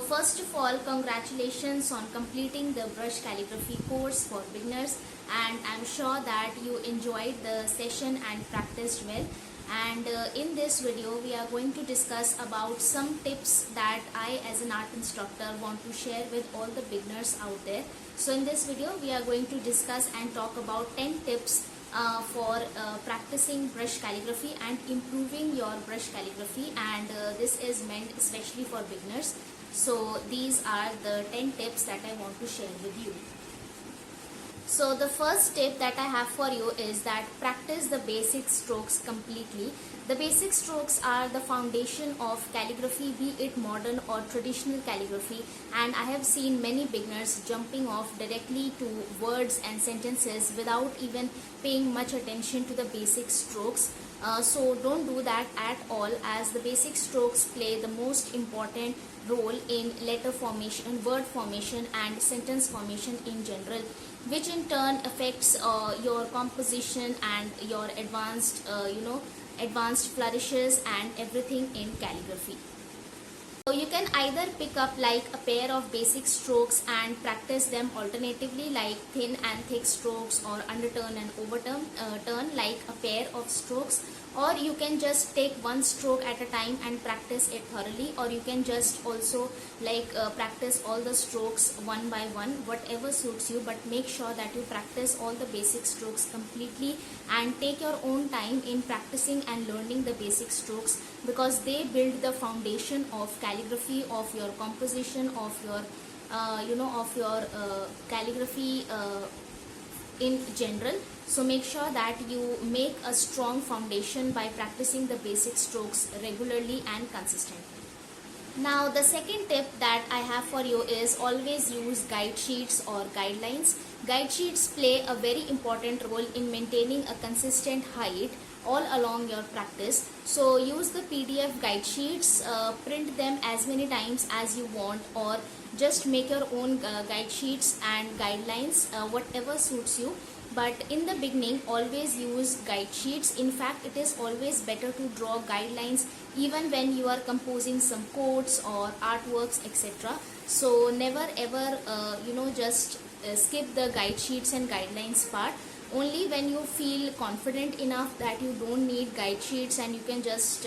first of all, congratulations on completing the brush calligraphy course for beginners, and I'm sure that you enjoyed the session and practiced well. And in this video we are going to discuss about some tips that I as an art instructor want to share with all the beginners out there. So in this video we are going to discuss and talk about 10 tips for practicing brush calligraphy and improving your brush calligraphy, and this is meant especially for beginners. So these are the 10 tips that I want to share with you. So the first tip that I have for you is that practice the basic strokes completely. The basic strokes are the foundation of calligraphy, be it modern or traditional calligraphy, and I have seen many beginners jumping off directly to words and sentences without even paying much attention to the basic strokes. So don't do that at all, as the basic strokes play the most important role in letter formation, word formation and sentence formation in general, which in turn affects your composition and your advanced flourishes and everything in calligraphy. So you can either pick up like a pair of basic strokes and practice them alternatively, like thin and thick strokes, or underturn and overturn turn like a pair of strokes, or you can just take one stroke at a time and practice it thoroughly, or you can just also practice all the strokes one by one, whatever suits you, but make sure that you practice all the basic strokes completely and take your own time in practicing and learning the basic strokes, because they build the foundation of calligraphy, of your composition, of your calligraphy in general. So make sure that you make a strong foundation by practicing the basic strokes regularly and consistently. Now the second tip that I have for you is always use guide sheets or guidelines. Guide sheets play a very important role in maintaining a consistent height all along your practice. So use the PDF guide sheets, print them as many times as you want, or just make your own guide sheets and guidelines, whatever suits you. But in the beginning, always use guide sheets. In fact, it is always better to draw guidelines even when you are composing some quotes or artworks, etc. So never ever just skip the guide sheets and guidelines part. Only when you feel confident enough that you don't need guide sheets and you can just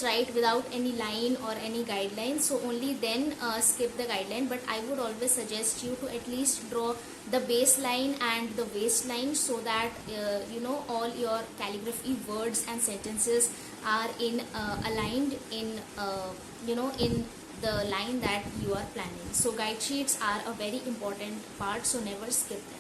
write without any line or any guidelines, so only then skip the guideline. But I would always suggest you to at least draw the baseline and the waistline, so that all your calligraphy words and sentences are aligned in in the line that you are planning. So guide sheets are a very important part, so never skip them.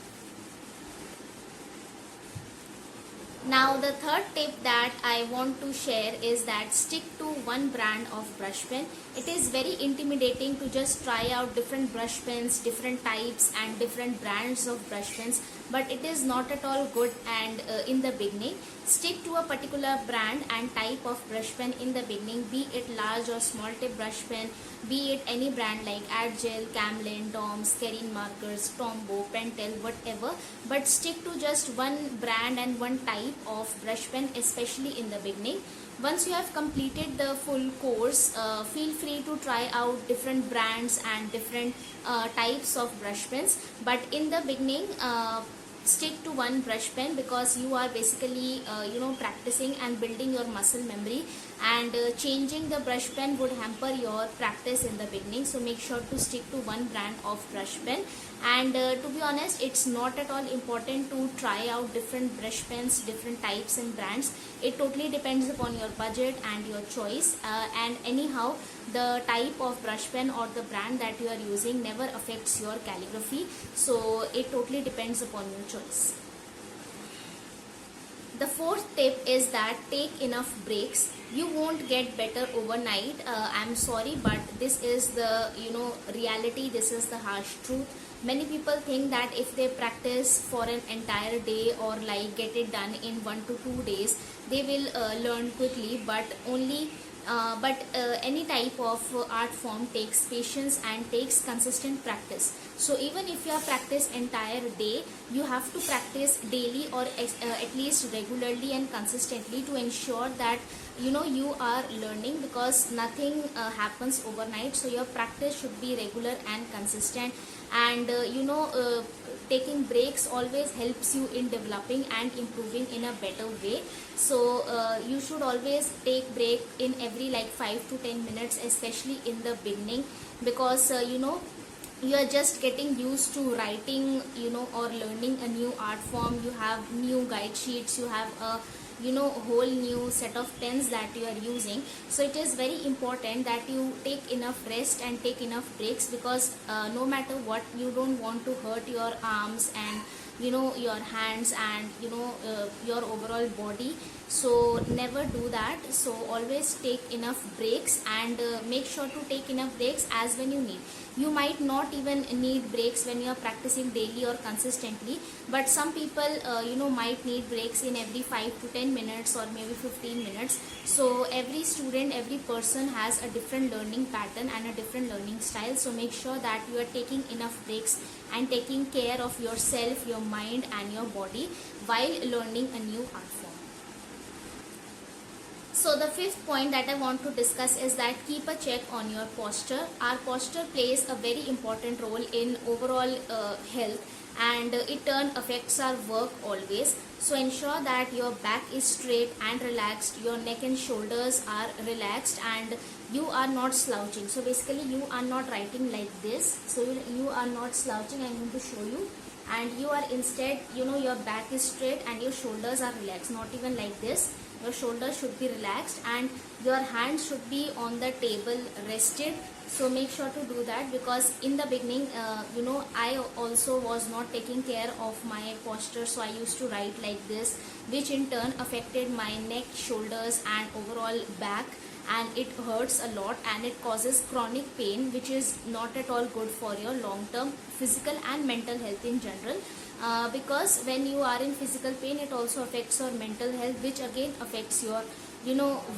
Now the third tip that I want to share is that stick to one brand of brush pen. It is very intimidating to just try out different brush pens, different types and different brands of brush pens, but it is not at all good. And in the beginning, stick to a particular brand and type of brush pen in the beginning, be it large or small tip brush pen, be it any brand like Adgel, Camlin, Doms, Kerin markers, Tombow, Pentel, whatever, but stick to just one brand and one type of brush pen, especially in the beginning. Once you have completed the full course, feel free to try out different brands and different types of brush pens, but in the beginning stick to one brush pen, because you are basically practicing and building your muscle memory, and changing the brush pen would hamper your practice in the beginning. So make sure to stick to one brand of brush pen. And to be honest, it's not at all important to try out different brush pens, different types and brands. It totally depends upon your budget and your choice, and anyhow the type of brush pen or the brand that you are using never affects your calligraphy, so it totally depends upon your choice. The fourth tip is that take enough breaks. You won't get better overnight. I'm sorry, but this is the reality. This is the harsh truth. Many people think that if they practice for an entire day or like get it done in 1 to 2 days, they will learn quickly, but only but any type of art form takes patience and takes consistent practice. So even if you have practiced entire day, you have to practice daily or at least regularly and consistently to ensure that you are learning, because nothing happens overnight. So your practice should be regular and consistent, and taking breaks always helps you in developing and improving in a better way. So you should always take break in every like 5 to 10 minutes, especially in the beginning, because you are just getting used to writing, or learning a new art form. You have new guide sheets, you have a whole new set of pens that you are using. So it is very important that you take enough rest and take enough breaks, because no matter what, you don't want to hurt your arms and your hands and your overall body. So never do that. So always take enough breaks, and make sure to take enough breaks as when you need. You might not even need breaks when you are practicing daily or consistently, but some people might need breaks in every 5 to 10 minutes or maybe 15 minutes. So every student, every person has a different learning pattern and a different learning style. So make sure that you are taking enough breaks and taking care of yourself, your mind and your body while learning a new art form. So the fifth point that I want to discuss is that keep a check on your posture. Our posture plays a very important role in overall health, and it turn affects our work always. So ensure that your back is straight and relaxed, your neck and shoulders are relaxed, and you are not slouching. So basically you are not writing like this. So you are not slouching. I'm going to show you. And you are instead, your back is straight and your shoulders are relaxed, not even like this. Your shoulders should be relaxed and your hands should be on the table rested. So make sure to do that, because in the beginning I also was not taking care of my posture. So I used to write like this, which in turn affected my neck, shoulders and overall back, and it hurts a lot and it causes chronic pain, which is not at all good for your long term physical and mental health in general. Because when you are in physical pain, it also affects your mental health, which again affects your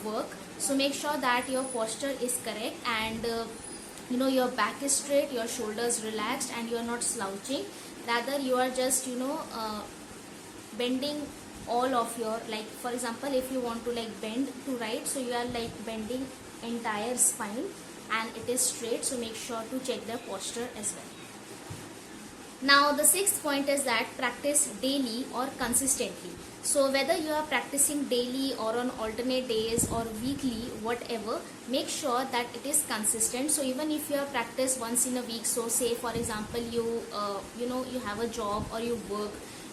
work. So make sure that your posture is correct, and your back is straight, your shoulders relaxed, and you are not slouching. Rather you are just bending all of your, like for example, if you want to like bend to write, so you are like bending entire spine and it is straight. So make sure to check the posture as well. Now the sixth point is that practice daily or consistently. So whether you are practicing daily or on alternate days or weekly, whatever, make sure that it is consistent. So even if you have practiced once in a week, so say for example you have a job or you work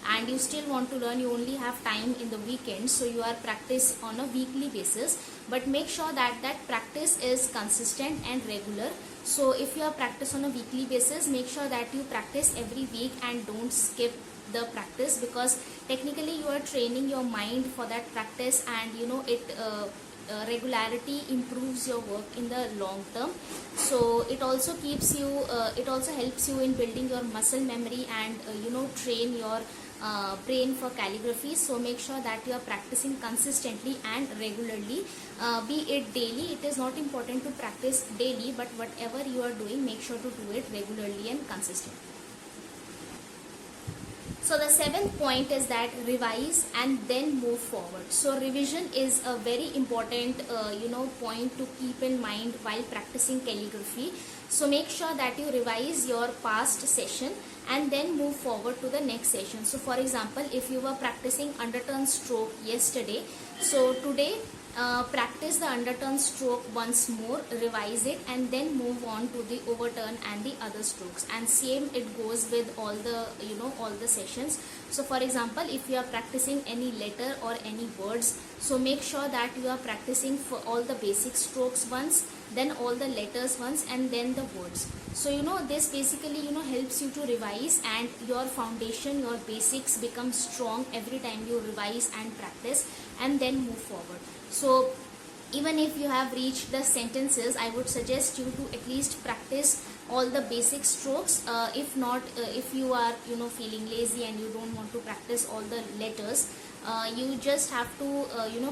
and you still want to learn, you only have time in the weekend, so you are practice on a weekly basis, but make sure that that practice is consistent and regular. So if you are practice on a weekly basis, make sure that you practice every week and don't skip the practice, because technically you are training your mind for that practice, and regularity improves your work in the long term. So it also keeps you it also helps you in building your muscle memory and train your brain for calligraphy. So make sure that you are practicing consistently and regularly, be it daily. It is not important to practice daily, but whatever you are doing, make sure to do it regularly and consistently. So the seventh point is that revise and then move forward. So revision is a very important point to keep in mind while practicing calligraphy. So make sure that you revise your past session and then move forward to the next session. So for example, if you were practicing underturn stroke yesterday, so today practice the underturn stroke once more, revise it, and then move on to the overturn and the other strokes. And same it goes with all the all the sessions. So for example, if you are practicing any letter or any words, so make sure that you are practicing for all the basic strokes once, then all the letters once, and then the words. So this basically helps you to revise, and your foundation, your basics become strong every time you revise and practice and then move forward. So even if you have reached the sentences, I would suggest you to at least practice all the basic strokes. If not, if you are feeling lazy and you don't want to practice all the letters, You just have to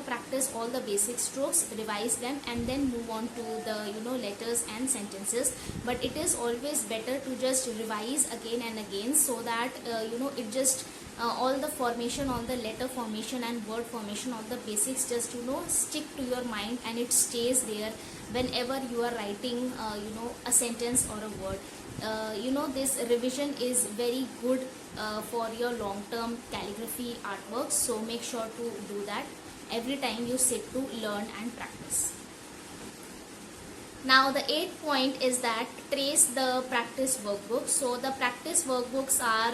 practice all the basic strokes, revise them, and then move on to the letters and sentences. But it is always better to just revise again and again, so that it just all the formation, all the letter formation and word formation, all the basics just stick to your mind, and it stays there whenever you are writing a sentence or a word. This revision is very good for your long term calligraphy artworks, so make sure to do that every time you sit to learn and practice. Now the 8th point is that trace the practice workbook. So the practice workbooks are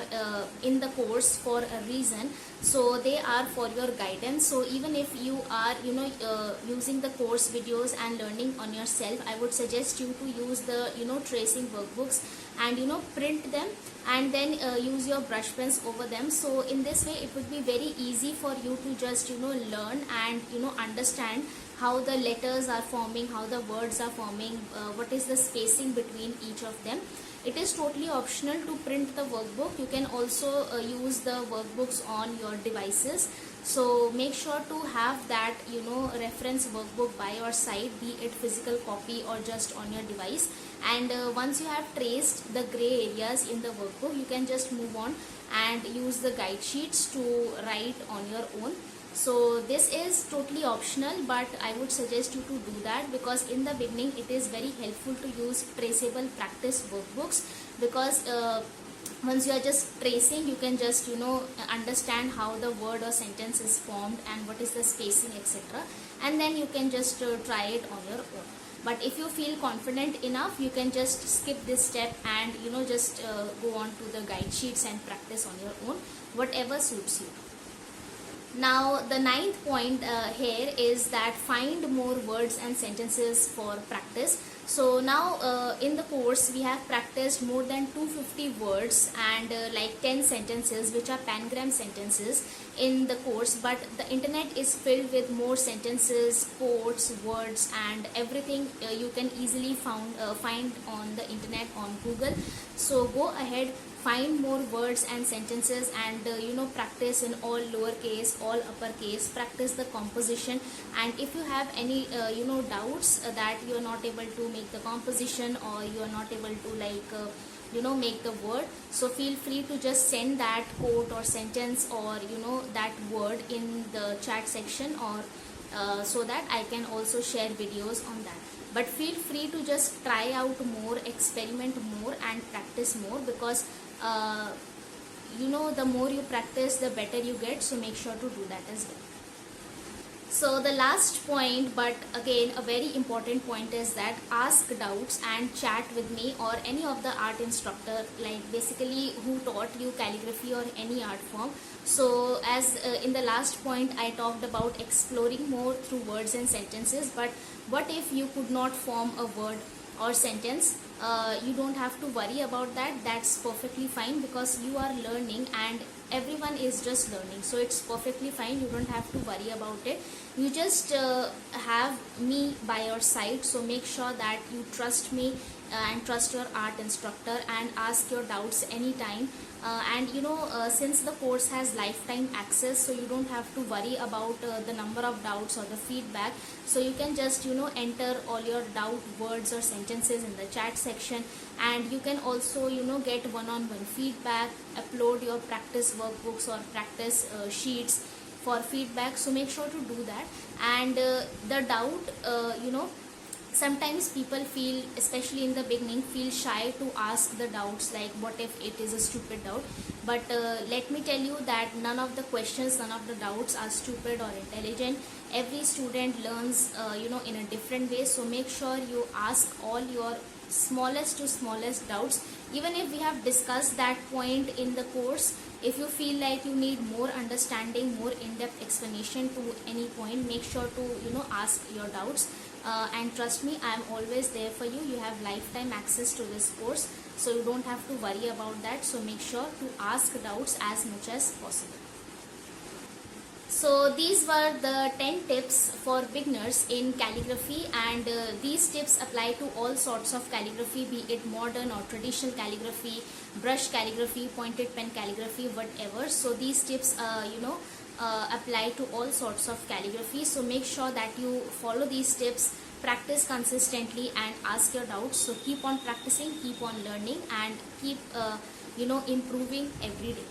in the course for a reason. So they are for your guidance. So even if you are using the course videos and learning on yourself, I would suggest you to use the tracing workbooks and print them, and then use your brush pens over them. So in this way it would be very easy for you to just learn and understand how the letters are forming, how the words are forming, what is the spacing between each of them. It is totally optional to print the workbook. You can also use the workbooks on your devices. So make sure to have that reference workbook by your side, be it physical copy or just on your device. And once you have traced the gray areas in the workbook, you can just move on and use the guide sheets to write on your own. So this is totally optional, but I would suggest you to do that, because in the beginning it is very helpful to use traceable practice workbooks, because once you are just tracing, you can just understand how the word or sentence is formed and what is the spacing, etc., and then you can just try it on your own. But if you feel confident enough, you can just skip this step and just go on to the guide sheets and practice on your own, whatever suits you. Now the 9th point here is that find more words and sentences for practice. So now in the course we have practiced more than 250 words and like 10 sentences, which are pangram sentences in the course, but the internet is filled with more sentences, quotes, words and everything you can easily find on the internet, on Google. So go ahead, find more words and sentences, and practice in all lowercase, all uppercase, practice the composition. And if you have any doubts that you are not able to make the composition, or you are not able to make the word, so feel free to just send that quote or sentence or that word in the chat section, or so that I can also share videos on that. But feel free to just try out more, experiment more and practice more, because the more you practice, the better you get. So make sure to do that as well. So the last point, but again a very important point, is that ask doubts and chat with me or any of the art instructor, like basically who taught you calligraphy or any art form. So as in the last point I talked about exploring more through words and sentences, but what if you could not form a word or sentence? You don't have to worry about that. That's perfectly fine, because you are learning and everyone is just learning, so it's perfectly fine. You don't have to worry about it. You just have me by your side, so make sure that you trust me and trust your art instructor and ask your doubts anytime. And since the course has lifetime access, so you don't have to worry about the number of doubts or the feedback. So you can just enter all your doubt words or sentences in the chat section, and you can also get one-on-one feedback, upload your practice workbooks or practice sheets for feedback. So make sure to do that. And the doubt, sometimes people feel, especially in the beginning, feel shy to ask the doubts, like what if it is a stupid doubt. But let me tell you that none of the questions, none of the doubts are stupid or intelligent. Every student learns in a different way. So make sure you ask all your smallest to smallest doubts. Even if we have discussed that point in the course, if you feel like you need more understanding, more in-depth explanation to any point, make sure to ask your doubts. And trust me, I am always there for you. You have lifetime access to this course, so you don't have to worry about that. So make sure to ask doubts as much as possible. So these were the 10 tips for beginners in calligraphy, and these tips apply to all sorts of calligraphy, be it modern or traditional calligraphy, brush calligraphy, pointed pen calligraphy, whatever. So these tips apply to all sorts of calligraphy. So make sure that you follow these tips, practice consistently and ask your doubts. So keep on practicing, keep on learning and keep improving every day.